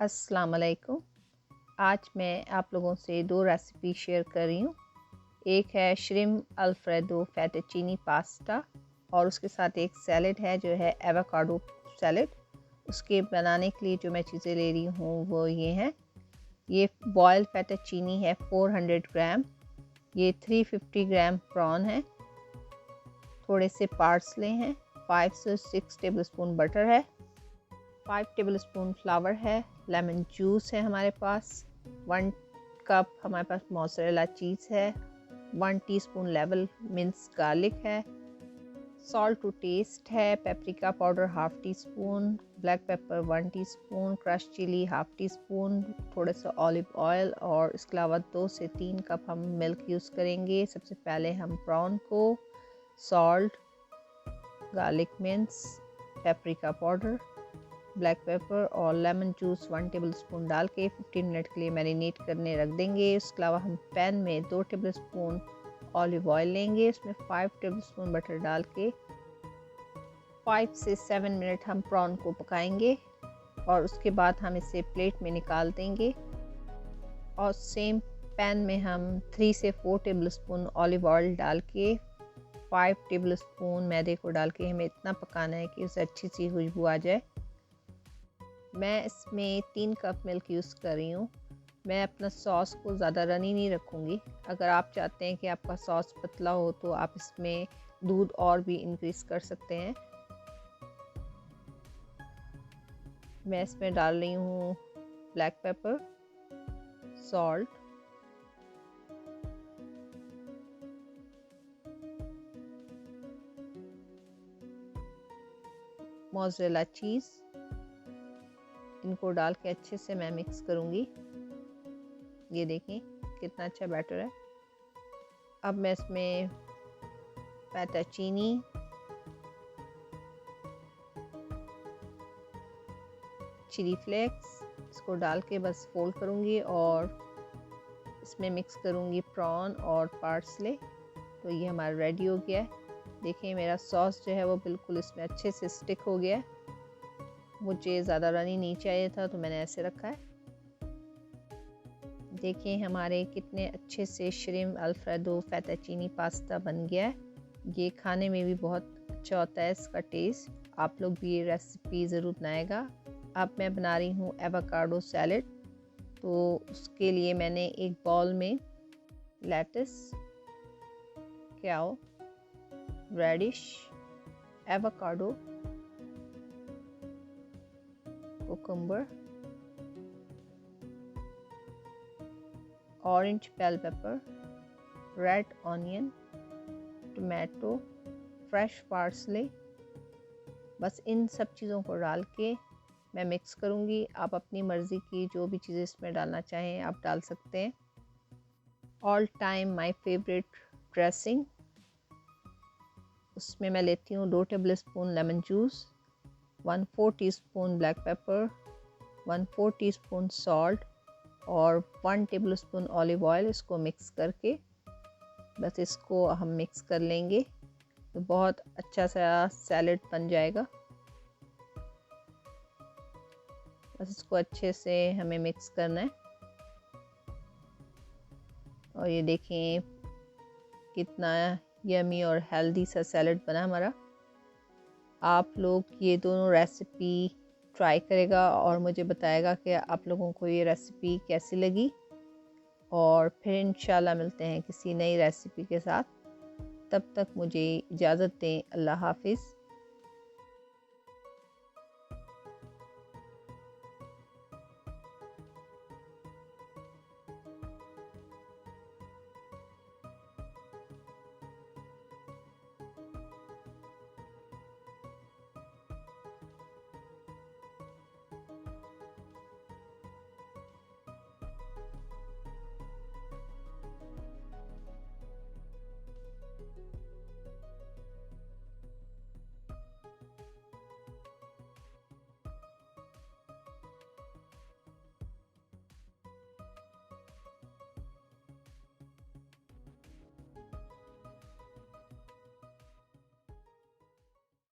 अस्सलाम वालेकुम। आज मैं आप लोगों से दो रेसिपी शेयर कर रही हूँ। एक है श्रिम्प अल्फ्रेडो फेटोचीनी पास्ता और उसके साथ एक सैलेड है जो है एवोकाडो सैलेड। उसके बनाने के लिए जो मैं चीज़ें ले रही हूँ वो ये हैं। ये बॉयल फेटोचीनी है 400 ग्राम। ये 350 ग्राम प्रॉन है। थोड़े से पार्सले हैं। 5 से 6 टेबलस्पून बटर है। 5 टेबलस्पून फ्लावर है। लेमन जूस है हमारे पास। 1 कप हमारे पास मोज़रेला चीज़ है। 1 टीस्पून लेवल मिन्स गार्लिक है। सॉल्ट टू टेस्ट है। Paprika powder half teaspoon. Black pepper 1 teaspoon. Crush chilli half teaspoon. थोड़ा सा ऑलिव ऑयल और इसके अलावा 2 से 3 कप हम मिल्क यूज़ करेंगे। सबसे पहले हम प्रॉन को salt, garlic mince, paprika powder, black pepper और लेमन जूस 1 टेबलस्पून डाल के 15 मिनट के लिए मैरिनेट करने रख देंगे। उसके अलावा हम पैन में 2 टेबलस्पून ऑलिव ऑयल लेंगे। उसमें 5 टेबलस्पून बटर डाल के 5 से 7 मिनट हम प्रॉन को पकाएंगे और उसके बाद हम इसे प्लेट में निकाल देंगे। और सेम पैन में हम 3 से 4 टेबलस्पून ऑलिव ऑयल डाल के 5 टेबलस्पून मैदे को डाल के हमें इतना पकाना है कि उसे अच्छी सी खुशबू आ जाए। मैं इसमें 3 कप मिल्क यूज़ कर रही हूँ। मैं अपना सॉस को ज़्यादा रनी नहीं रखूँगी। अगर आप चाहते हैं कि आपका सॉस पतला हो तो आप इसमें दूध और भी इंक्रीज़ कर सकते हैं। मैं इसमें डाल रही हूँ black pepper, salt, mozzarella cheese. इनको डाल के अच्छे से मैं मिक्स करूँगी। ये देखें कितना अच्छा बैटर है। अब मैं इसमें फेटोचीनी, चिली फ्लेक्स इसको डाल के बस फोल्ड करूँगी और इसमें मिक्स करूँगी प्रॉन और पार्सले। तो ये हमारा रेडी हो गया है। देखिए मेरा सॉस जो है वो बिल्कुल इसमें अच्छे से स्टिक हो गया है। मुझे ज़्यादा रनी नहीं चाहिए था तो मैंने ऐसे रखा है। देखिए हमारे कितने अच्छे से श्रिम्प अल्फ्रेडो फेटोचीनी पास्ता बन गया है। ये खाने में भी बहुत अच्छा होता है इसका टेस्ट। आप लोग भी ये रेसिपी ज़रूर बनाएगा। अब मैं बना रही हूँ एवोकाडो सैलेड। तो उसके लिए मैंने एक बाउल में लेटस, क्याओ, radish, avocado, cucumber, orange bell pepper, red onion, tomato, fresh parsley, बस इन सब चीज़ों को डाल के मैं मिक्स करूँगी। आप अपनी मर्ज़ी की जो भी चीज़ें इसमें डालना चाहें आप डाल सकते हैं। All time my favourite dressing, उसमें मैं लेती हूँ 2 tablespoon lemon juice, 1/4 teaspoon black pepper, 1/4 teaspoon salt और 1 टेबलस्पून ऑलिव ऑयल। इसको मिक्स करके बस इसको हम मिक्स कर लेंगे तो बहुत अच्छा सा सैलेड बन जाएगा। बस इसको अच्छे से हमें मिक्स करना है। और ये देखें कितना यमी और हेल्दी सा सैलेड बना हमारा। आप लोग ये दोनों रेसिपी ट्राई करेगा और मुझे बताएगा कि आप लोगों को ये रेसिपी कैसी लगी। और फिर इंशाल्लाह मिलते हैं किसी नई रेसिपी के साथ। तब तक मुझे इजाज़त दें। अल्लाह हाफ़िज़।